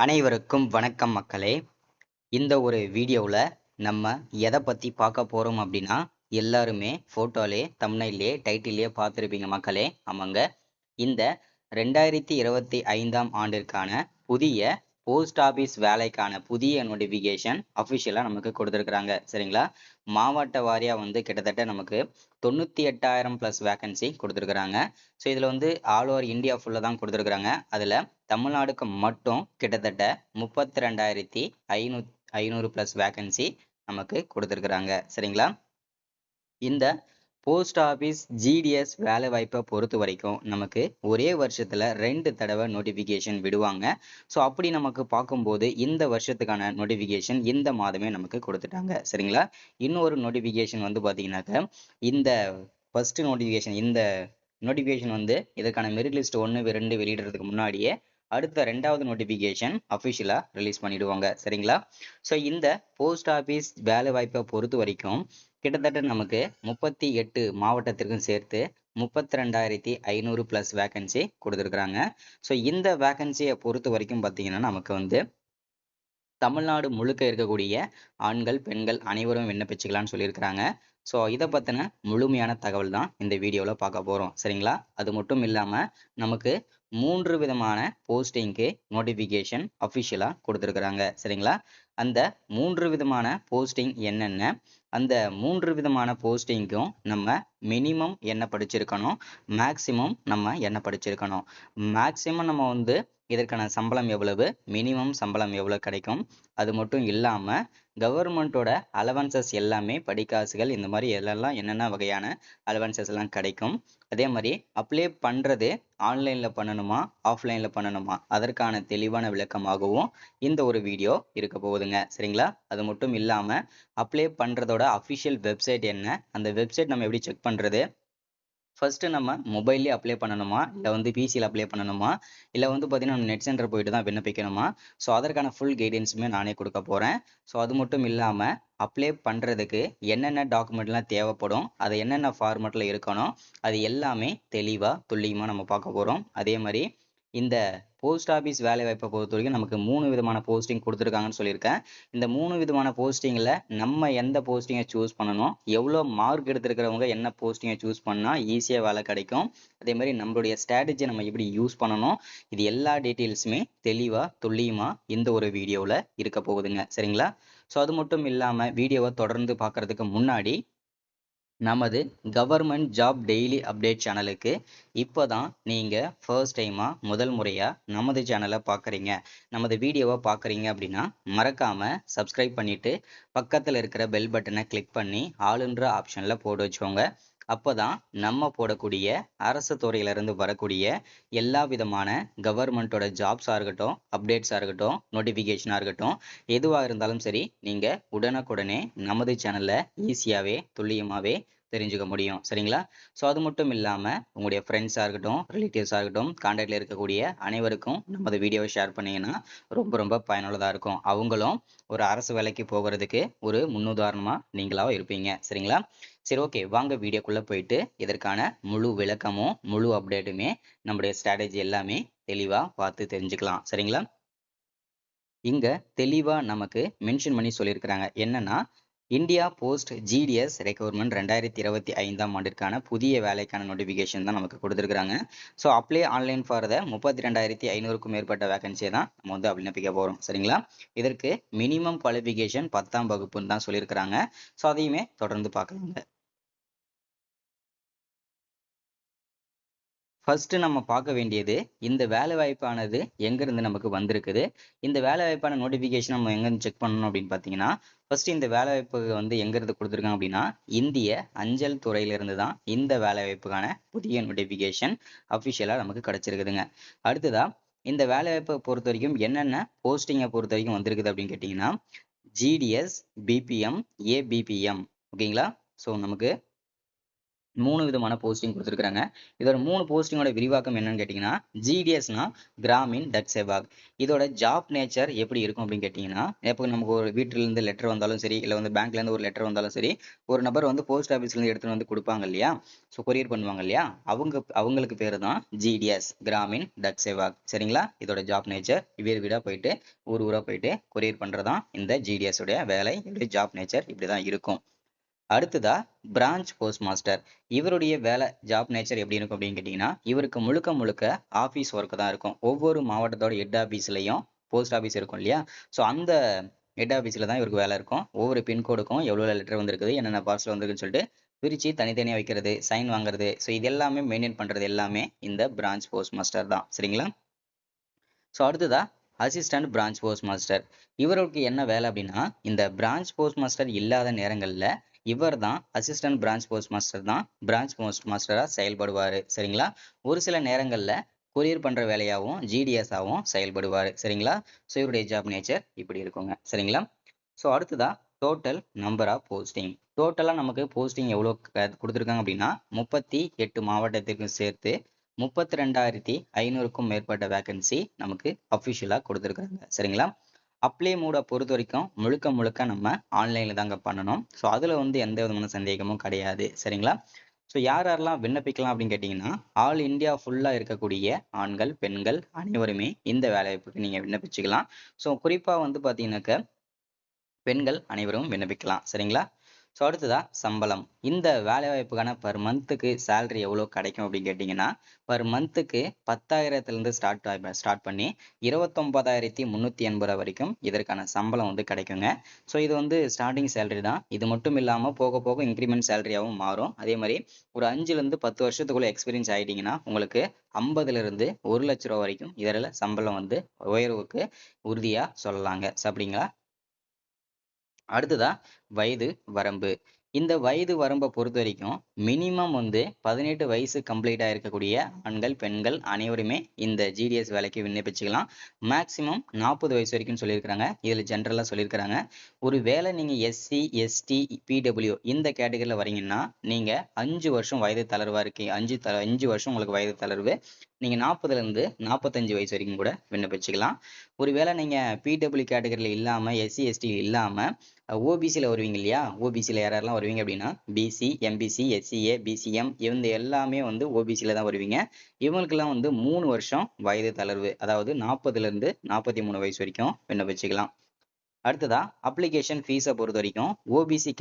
அனைவருக்கும் வணக்கம் மக்களே. இந்த ஒரு வீடியோவில் நம்ம எதை பற்றி பார்க்க போகிறோம் அப்படின்னா, எல்லாருமே ஃபோட்டோலே தம்ப்நெயிலே டைட்டிலே பார்த்துருப்பீங்க மக்களே. ஆமாங்க, இந்த 2025ஆம் ஆண்டிற்கான புதிய போஸ்ட் ஆஃபீஸ் வேலைக்கான புதிய நோட்டிஃபிகேஷன் அஃபிஷியலாக நமக்கு கொடுத்துருக்குறாங்க. சரிங்களா, மாவட்ட வாரியாக கிட்டத்தட்ட நமக்கு 98,000 ப்ளஸ் வேக்கன்சி கொடுத்துருக்குறாங்க. ஸோ இதில் ஆல் ஓவர் இந்தியா ஃபுல்லாக தான் கொடுத்துருக்குறாங்க. அதில் தமிழ்நாடுக்கு மட்டும் கிட்டத்தட்ட 32,500 ப்ளஸ் வேக்கன்சி நமக்கு கொடுத்துருக்குறாங்க. சரிங்களா, இந்த போஸ்ட் ஆஃபீஸ் ஜிடிஎஸ் வேலை வாய்ப்பை பொறுத்த வரைக்கும் நமக்கு ஒரே வருஷத்துல 2 தடவை நோட்டிஃபிகேஷன் விடுவாங்க. ஸோ அப்படி நமக்கு பார்க்கும்போது இந்த வருஷத்துக்கான நோட்டிஃபிகேஷன் இந்த மாதமே நமக்கு கொடுத்துட்டாங்க. சரிங்களா, இன்னொரு நோட்டிஃபிகேஷன் பார்த்தீங்கன்னாக்க இந்த ஃபர்ஸ்ட் நோட்டிஃபிகேஷன் இதற்கான மெரிட் லிஸ்ட் 1, 2 வெளியிடுறதுக்கு முன்னாடியே அடுத்த 2வது நோட்டிஃபிகேஷன் அஃபிஷியலாக ரிலீஸ் பண்ணிடுவாங்க. சரிங்களா, ஸோ இந்த போஸ்ட் ஆஃபீஸ் வேலை வாய்ப்பை பொறுத்த வரைக்கும் கிட்டத்தட்ட நமக்கு 38 மாவட்டத்திற்கும் சேர்த்து 32,500 ப்ளஸ் வேக்கன்சி கொடுத்துருக்குறாங்க. ஸோ இந்த வேக்கன்சியை பொறுத்த வரைக்கும் பார்த்தீங்கன்னா நமக்கு தமிழ்நாடு முழுக்க இருக்கக்கூடிய ஆண்கள் பெண்கள் அனைவரும் விண்ணப்பிச்சுக்கலாம்னு சொல்லியிருக்கிறாங்க. ஸோ இதை பற்றின முழுமையான தகவல் தான் இந்த வீடியோவில் பார்க்க போகிறோம். சரிங்களா, அது மட்டும் இல்லாமல் நமக்கு 3 விதமான போஸ்டிங்க்கு நோட்டிஃபிகேஷன் அஃபிஷியலாக கொடுத்துருக்குறாங்க. சரிங்களா, அந்த 3 விதமான போஸ்டிங் என்னென்ன, அந்த 3 விதமான போஸ்டிங்க்கும் நம்ம மினிமம் என்ன படிச்சிருக்கணும், மேக்சிமம் நம்ம என்ன படிச்சிருக்கணும், மேக்சிமம் நம்ம இதற்கான சம்பளம் எவ்வளவு, மினிமம் சம்பளம் எவ்வளோ கிடைக்கும், அது மட்டும் இல்லாமல் கவர்மெண்ட்டோட அலவன்சஸ் எல்லாமே படிக்காசுகள் இந்த மாதிரி எல்லாம் என்னென்ன வகையான அலவன்சஸ் எல்லாம் கிடைக்கும், அதே மாதிரி அப்ளை பண்ணுறது ஆன்லைனில் பண்ணணுமா ஆஃப்லைனில் பண்ணணுமா அதற்கான தெளிவான விளக்கமாகவும் இந்த ஒரு வீடியோ இருக்க போகுதுங்க. சரிங்களா, அது மட்டும் இல்லாமல் அப்ளை பண்ணுறதோட அஃபிஷியல் வெப்சைட் என்ன, அந்த வெப்சைட் நம்ம எப்படி செக் பண்ணுறது, ஃபர்ஸ்ட்டு நம்ம மொபைல்லே அப்ளை பண்ணணுமா இல்லை பிசியில் அப்ளை பண்ணணுமா இல்லை பார்த்தீங்கன்னா நம்ம நெட் சென்டர் போயிட்டு தான் விண்ணப்பிக்கணுமா, ஸோ அதற்கான ஃபுல் கைடன்ஸுமே நானே கொடுக்க போகிறேன். ஸோ அது மட்டும் இல்லாமல் அப்ளை பண்ணுறதுக்கு என்னென்ன டாக்குமெண்ட்லாம் தேவைப்படும், அது என்னென்ன ஃபார்மெட்டில் இருக்கணும், அது எல்லாமே தெளிவாக துல்லியமாக நம்ம பார்க்க போகிறோம். அதே மாதிரி இந்த போஸ்ட் ஆஃபீஸ் வேலை வாய்ப்பை பொறுத்த வரைக்கும் நமக்கு 3 விதமான போஸ்டிங் கொடுத்துருக்காங்கன்னு சொல்லியிருக்கேன். இந்த 3 விதமான போஸ்டிங்கில் நம்ம எந்த போஸ்டிங்கை சூஸ் பண்ணணும், எவ்வளோ மார்க் எடுத்துருக்கிறவங்க என்ன போஸ்டிங்கை சூஸ் பண்ணால் ஈஸியாக வேலை கிடைக்கும், அதே மாதிரி நம்மளுடைய ஸ்ட்ராட்டஜியை நம்ம எப்படி யூஸ் பண்ணணும், இது எல்லா டீட்டெயில்ஸுமே தெளிவாக துல்லியமாக இந்த ஒரு வீடியோவில் இருக்க போகுதுங்க. சரிங்களா, ஸோ அது மட்டும் இல்லாமல் வீடியோவை தொடர்ந்து பார்க்குறதுக்கு முன்னாடி நமது கவர்மெண்ட் ஜாப் டெய்லி அப்டேட் சேனலுக்கு இப்போ தான் நீங்கள் ஃபர்ஸ்ட் டைமாக முதல் முறையாக நமது சேனலை பார்க்குறீங்க, நமது வீடியோவை பார்க்குறீங்க அப்படின்னா மறக்காமல் சப்ஸ்கிரைப் பண்ணிவிட்டு பக்கத்தில் இருக்கிற பெல் பட்டனை கிளிக் பண்ணி ஆளுன்ற ஆப்ஷனில் போட்டு வச்சுக்கோங்க. அப்போ தான் நம்ம போடக்கூடிய அரசு துறையிலிருந்து வரக்கூடிய எல்லா விதமான கவர்மெண்ட்டோட ஜாப்ஸாக இருக்கட்டும், அப்டேட்ஸாக இருக்கட்டும், நோட்டிஃபிகேஷனாக இருக்கட்டும், எதுவாக இருந்தாலும் சரி நீங்கள் உடனுக்குடனே நமது சேனலில் ஈஸியாகவே துல்லியமாகவே தெரிஞ்சுக்க முடியும். சரிங்களா, ஸோ அது மட்டும் இல்லாமல் உங்களுடைய ஃப்ரெண்ட்ஸாக இருக்கட்டும், ரிலேட்டிவ்ஸாக இருக்கட்டும், கான்டாக்டில் இருக்கக்கூடிய அனைவருக்கும் நமது வீடியோவை ஷேர் பண்ணிங்கன்னா ரொம்ப ரொம்ப பயனுள்ளதாக இருக்கும். அவங்களும் ஒரு அரசு வேலைக்கு போகிறதுக்கு ஒரு முன்னுதாரணமாக நீங்களாக இருப்பீங்க. சரிங்களா, சரி ஓகே, வாங்க வீடியோக்குள்ளே போயிட்டு இதற்கான முழு விளக்கமும் முழு அப்டேட்டுமே நம்முடைய ஸ்ட்ராட்டஜி எல்லாமே தெளிவாக பார்த்து தெரிஞ்சுக்கலாம். சரிங்களா, இங்கே தெளிவாக நமக்கு மென்ஷன் பண்ணி சொல்லியிருக்கிறாங்க என்னன்னா, இந்தியா போஸ்ட் ஜிடிஎஸ் ரெக்ரூட்மெண்ட் 2025ஆம் ஆண்டிற்கான புதிய வேலைக்கான நோட்டிஃபிகேஷன் தான் நமக்கு கொடுத்துருக்காங்க. So apply online for the 32,500க்கும் மேற்பட்ட வேகன்சியை தான் நம்ம விண்ணப்பிக்க போகிறோம். சரிங்களா, இதற்கு மினிமம் குவாலிஃபிகேஷன் 10ஆம் வகுப்புன்னு தான் சொல்லியிருக்கிறாங்க. ஸோ அதையுமே தொடர்ந்து பார்க்கலாங்க. ஃபர்ஸ்ட் நம்ம பார்க்க வேண்டியது இந்த வேலை வாய்ப்பானது எங்கேருந்து நமக்கு வந்திருக்குது, இந்த வேலை வாய்ப்பான நோட்டிஃபிகேஷன் நம்ம எங்கேருந்து செக் பண்ணணும் அப்படின்னு பார்த்தீங்கன்னா, ஃபர்ஸ்ட் இந்த வேலை வாய்ப்பு எங்கேருந்து கொடுத்துருக்காங்க அப்படின்னா இந்திய அஞ்சல் துறையிலிருந்து தான் இந்த வேலை வாய்ப்புக்கான புதிய நோட்டிஃபிகேஷன் அஃபிஷியலாக நமக்கு கிடைச்சிருக்குதுங்க. அடுத்ததா இந்த வேலை வாய்ப்பை பொறுத்த வரைக்கும் என்னென்ன போஸ்டிங்கை பொறுத்த வரைக்கும் வந்திருக்குது அப்படின்னு கேட்டிங்கன்னா, ஜிடிஎஸ், பிபிஎம், ஏபிபிஎம். ஓகேங்களா, ஸோ நமக்கு 3 விதமான போஸ்டிங் கொடுத்துருக்காங்க. இதோட 3 போஸ்டிங்கோட விரிவாக்கம் என்னன்னு கேட்டீங்கன்னா, ஜிடிஎஸ்னா கிராமின் டக் சேவாக். இதோட ஜாப் நேச்சர் எப்படி இருக்கும் அப்படின்னு கேட்டீங்கன்னா, இப்போ நமக்கு ஒரு வீட்டில இருந்து லெட்டர் வந்தாலும் சரி, இல்ல வந்து பேங்க்ல இருந்து ஒரு லெட்டர் வந்தாலும் சரி, ஒரு நபர் வந்து போஸ்ட் ஆபீஸ்ல இருந்து எடுத்துட்டு வந்து கொடுப்பாங்க இல்லையா? ஸோ கொரியர் பண்ணுவாங்க இல்லையா? அவங்களுக்கு பேரு தான் ஜிடிஎஸ் கிராமின் டக் சேவாக். சரிங்களா? இதோட ஜாப் நேச்சர் வீடு வீடா போயிட்டு ஊர் ஊரா போயிட்டு கொரியர் பண்றதான் இந்த ஜிடிஎஸ் உடைய வேலை. இதோட ஜாப் நேச்சர் இப்படிதான் இருக்கும். அடுத்ததா பிரான்ச் போஸ்ட் மாஸ்டர். இவருடைய வேலை ஜாப் நேச்சர் எப்படி இருக்கும் அப்படின்னு கேட்டீங்கன்னா, இவருக்கு முழுக்க முழுக்க ஆபீஸ் ஒர்க் தான் இருக்கும். ஒவ்வொரு மாவட்டத்தோட ஹெட் ஆபீஸ்லயும் போஸ்ட் ஆபீஸ் இருக்கும் இல்லையா? ஸோ அந்த ஹெட் ஆபீஸ்ல தான் இவருக்கு வேலை இருக்கும். ஒவ்வொரு பின்கோடுக்கும் எவ்வளவு லெட்டர் வந்திருக்குது, என்னென்ன பார்சல் வந்திருக்குன்னு சொல்லிட்டு பிரிச்சு தனித்தனியா வைக்கிறது, சைன் வாங்குறது, ஸோ இது எல்லாமே மெயின்டைன் பண்றது எல்லாமே இந்த பிரான்ச் போஸ்ட் மாஸ்டர் தான். சரிங்களா? ஸோ அடுத்ததா அசிஸ்டன்ட் பிரான்ச் போஸ்ட் மாஸ்டர். இவருக்கு என்ன வேலை அப்படின்னா, இந்த பிரான்ச் போஸ்ட் மாஸ்டர் இல்லாத நேரங்கள்ல இவர் தான் அசிஸ்டன்ட் பிரான்ச் போஸ்ட் மாஸ்டர் தான் பிரான்ச் போஸ்ட் மாஸ்டரா செயல்படுவாரு. சரிங்களா? ஒரு சில நேரங்கள்ல கொரியர் பண்ற வேலையாவும் ஜிடிஎஸ் ஆவும் செயல்படுவாரு. சரிங்களா? ஸோ இவருடைய ஜாப் நேச்சர் இப்படி இருக்குங்க. சரிங்களா? ஸோ அடுத்ததா டோட்டல் நம்பர் ஆஃப் போஸ்டிங். டோட்டலா நமக்கு போஸ்டிங் எவ்வளோ கொடுத்துருக்காங்க அப்படின்னா, 38 மாவட்டத்திற்கு சேர்த்து 32,500க்கும் மேற்பட்ட வேகன்சி நமக்கு அஃபிஷியலா கொடுத்துருக்காங்க. சரிங்களா? அப்ளை மோட பொறுத்த வரைக்கும் முழுக்க முழுக்க நம்ம ஆன்லைன்ல தாங்க பண்ணணும். ஸோ அதுல வந்து எந்த விதமான சந்தேகமும் கிடையாது. சரிங்களா? ஸோ யார் யாரெல்லாம் விண்ணப்பிக்கலாம் அப்படின்னு கேட்டீங்கன்னா, ஆல் இந்தியா ஃபுல்லா இருக்கக்கூடிய ஆண்கள், பெண்கள் அனைவருமே இந்த வேலைவாய்ப்புக்கு நீங்க விண்ணப்பிச்சுக்கலாம். ஸோ குறிப்பா வந்து பாத்தீங்கன்னாக்க பெண்கள் அனைவரும் விண்ணப்பிக்கலாம். சரிங்களா? ஸோ அடுத்ததா சம்பளம். இந்த வேலைவாய்ப்புக்கான பர் மந்த்துக்கு சேலரி எவ்வளோ கிடைக்கும் அப்படின்னு கேட்டிங்கன்னா, பர் மந்த்துக்கு 10,000லேருந்து ஸ்டார்ட் பண்ணி 29,380 வரைக்கும் இதற்கான சம்பளம் வந்து கிடைக்குங்க. ஸோ இது வந்து ஸ்டார்டிங் சேலரி தான். இது மட்டும் இல்லாமல் போக போக இன்க்ரிமெண்ட் சேலரியாகவும் மாறும். அதே மாதிரி ஒரு 5லேருந்து 10 வருஷத்துக்குள்ள எக்ஸ்பீரியன்ஸ் ஆகிட்டீங்கன்னா உங்களுக்கு 50லேருந்து 1,00,000 ரூபா வரைக்கும் இதில் சம்பளம் வந்து உயர்வுக்கு உறுதியாக சொல்லலாங்க. அப்படிங்களா? அடுத்ததா வயது வரம்பு. இந்த வயது வரம்பை பொறுத்த வரைக்கும் மினிமம் வந்து 18 வயசு கம்ப்ளீட் ஆயிருக்கக்கூடிய ஆண்கள், பெண்கள் அனைவருமே இந்த ஜிடிஎஸ் வேலைக்கு விண்ணப்பிச்சுக்கலாம். மேக்சிமம் 40 வயசு வரைக்கும் சொல்லியிருக்கிறாங்க. இதுல ஜென்ரலா சொல்லியிருக்கிறாங்க. ஒரு வேளை நீங்க எஸ்சி, எஸ்டி, பிடபிள்யூ இந்த கேட்டகரியில வரீங்கன்னா நீங்க 5 வருஷம் வயது தளர்வா இருக்கீங்க. 5 வருஷம் உங்களுக்கு வயது தளர்வு. நீங்க 40ல இருந்து 45 வயசு வரைக்கும் கூட விண்ணப்பிச்சுக்கலாம். ஒருவேளை நீங்க பிடபிள்யூ கேட்டகரியில இல்லாம, எஸ்சி, எஸ்டி இல்லாம ஓபிசியில் வருவீங்க இல்லையா? ஓபிசியில் யாரெல்லாம் வருவீங்க அப்படின்னா, பிசி, எம்பிசி, எஸ்சிஏ, பிசிஎம் இவங்க எல்லாமே வந்து ஓபிசியில் தான் வருவீங்க. இவங்களுக்கெல்லாம் வந்து 3 வருஷம் வயது தளர்வு, அதாவது 40லேருந்து 43 வயசு வரைக்கும் விண்ணப்பிச்சுக்கலாம். அடுத்ததா அப்ளிகேஷன் ஃபீஸை பொறுத்த வரைக்கும் ஓபிசி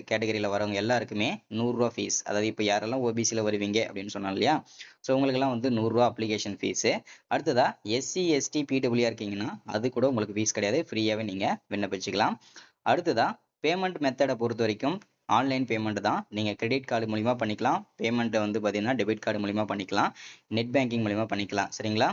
கேட்டகரியில் வரவங்க எல்லாருக்குமே 100 ரூபா ஃபீஸ். அதாவது இப்போ யாரெல்லாம் ஓபிசியில் வருவீங்க அப்படின்னு சொன்னோம் இல்லையா? ஸோ உங்களுக்கெல்லாம் வந்து 100 ரூபா அப்ளிகேஷன் ஃபீஸு. அடுத்ததா எஸ்சி, எஸ்டி, பிடபிள்யூ இருக்கீங்கன்னா அது கூட உங்களுக்கு ஃபீஸ் கிடையாது. ஃப்ரீயாகவே நீங்கள் விண்ணப்பிச்சுக்கலாம். அடுத்ததா பேமெண்ட் மெத்தடை பொறுத்த வரைக்கும் ஆன்லைன் பேமெண்ட் தான். நீங்கள் கிரெடிட் கார்டு மூலிமா பண்ணிக்கலாம். பேமெண்ட்டை வந்து பார்த்தீங்கன்னா டெபிட் கார்டு மூலிமா பண்ணிக்கலாம். நெட் பேங்கிங் மூலிமா பண்ணிக்கலாம். சரிங்களா?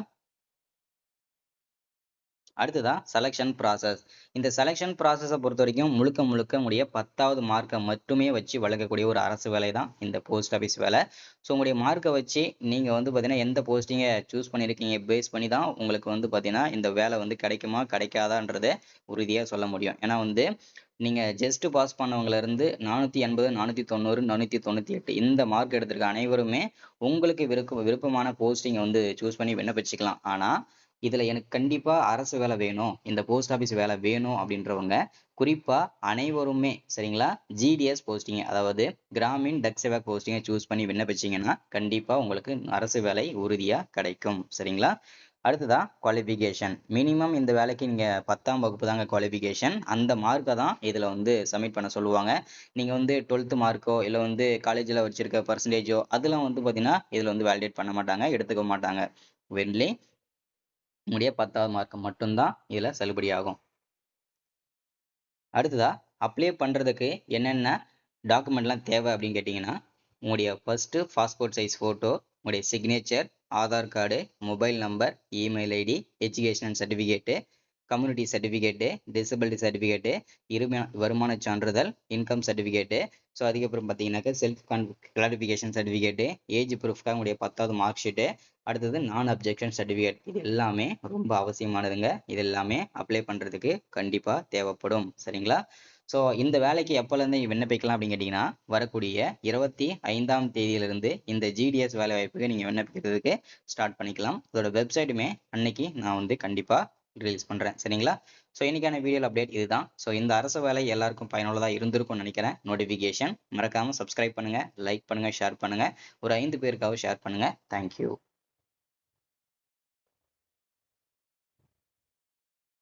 அடுத்ததா செலெக்ஷன் ப்ராசஸ். இந்த செலெக்ஷன் ப்ராசஸை பொறுத்த வரைக்கும் முழுக்க முழுக்க உங்களுடைய 10வது மார்க்கை மட்டுமே வச்சு வழங்கக்கூடிய ஒரு அரசு வேலை தான் இந்த போஸ்ட் ஆஃபீஸ் வேலை. ஸோ உங்களுடைய மார்க்கை வச்சு நீங்கள் வந்து பார்த்தீங்கன்னா எந்த போஸ்டிங்கை சூஸ் பண்ணியிருக்கீங்க பேஸ் பண்ணி தான் உங்களுக்கு வந்து பார்த்தீங்கன்னா இந்த வேலை வந்து கிடைக்குமா கிடைக்காதான்றதை உறுதியாக சொல்ல முடியும். ஏன்னா வந்து நீங்கள் ஜஸ்ட் பாஸ் பண்ணவங்கலேருந்து 480, 490, 498 இந்த மார்க் எடுத்திருக்க அனைவருமே உங்களுக்கு விருப்பமான போஸ்டிங்கை வந்து சூஸ் பண்ணி விண்ணப்பிச்சுக்கலாம். ஆனால் இதுல எனக்கு கண்டிப்பா அரசு வேலை வேணும், இந்த போஸ்ட் ஆபீஸ் வேலை வேணும் அப்படின்றவங்க குறிப்பா அனைவருமே சரிங்களா ஜிடிஎஸ் போஸ்டிங், அதாவது கிராமின் டக் சேவக் போஸ்டிங்கை சூஸ் பண்ணி விண்ணப்பிச்சீங்கன்னா கண்டிப்பா உங்களுக்கு அரசு வேலை உறுதியா கிடைக்கும். சரிங்களா? அடுத்ததா குவாலிஃபிகேஷன். மினிமம் இந்த வேலைக்கு நீங்க 10ஆம் வகுப்பு தாங்க குவாலிஃபிகேஷன். அந்த மார்க்கை தான் இதுல வந்து சப்மிட் பண்ண சொல்லுவாங்க. நீங்க வந்து 12th மார்க்கோ இல்ல வந்து காலேஜ்ல வச்சிருக்க பர்சன்டேஜோ அதெல்லாம் வந்து பாத்தீங்கன்னா இதுல வந்து வேலிடேட் பண்ண மாட்டாங்க, எடுத்துக்க மாட்டாங்க. வென்லி உங்களுடைய 10வது மார்க் மட்டும்தான் இதுல செல்லுபடியாகும். அடுத்ததா அப்ளை பண்றதுக்கு என்னென்ன டாக்குமெண்ட்லாம் தேவை அப்படின்னு கேட்டீங்கன்னா, உங்களுடைய ஃபர்ஸ்ட் பாஸ்போர்ட் சைஸ் போட்டோ, உங்களுடைய signature, Aadhaar card, mobile number, email ID, educational certificate, community certificate, disability certificate, வருமான சான்றிதழ், இன்கம் சர்டிஃபிகேட்டு, ஸோ அதுக்கப்புறம் பார்த்தீங்கன்னாக்கா செல்ஃப் கிளாரிஃபிகேஷன் சர்டிஃபிகேட்டு, ஏஜ் ப்ரூஃப்காக உங்களுடைய 10வது மார்க் ஷீட்டு, அடுத்தது நான் அப்ஜெக்ஷன் சர்டிஃபிகேட். இது எல்லாமே ரொம்ப அவசியமானதுங்க. இது எல்லாமே அப்ளை பண்ணுறதுக்கு கண்டிப்பாக தேவைப்படும். சரிங்களா? ஸோ இந்த வேலைக்கு எப்போலேருந்து விண்ணப்பிக்கலாம் அப்படின்னு கேட்டிங்கன்னா, வரக்கூடிய 25ஆம் தேதியிலிருந்து இந்த ஜிடிஎஸ் வேலை வாய்ப்புக்கு நீங்கள் விண்ணப்பிக்கிறதுக்கு ஸ்டார்ட் பண்ணிக்கலாம். அதோட வெப்சைட்டுமே அன்னைக்கு நான் வந்து கண்டிப்பாக ரிலீஸ் பண்ணுறேன். சரிங்களா? ஸோ இன்னைக்கான வீடியோ அப்டேட் இதுதான். ஸோ இந்த அரசு வேலை எல்லாருக்கும் பயனுள்ளதாக இருந்திருக்கும்னு நினைக்கிறேன். நோட்டிஃபிகேஷன் மறக்காமல் சப்ஸ்கிரைப் பண்ணுங்கள், லைக் பண்ணுங்கள், ஷேர் பண்ணுங்கள். ஒரு 5 பேருக்காவது ஷேர் பண்ணுங்கள். தேங்க்யூ.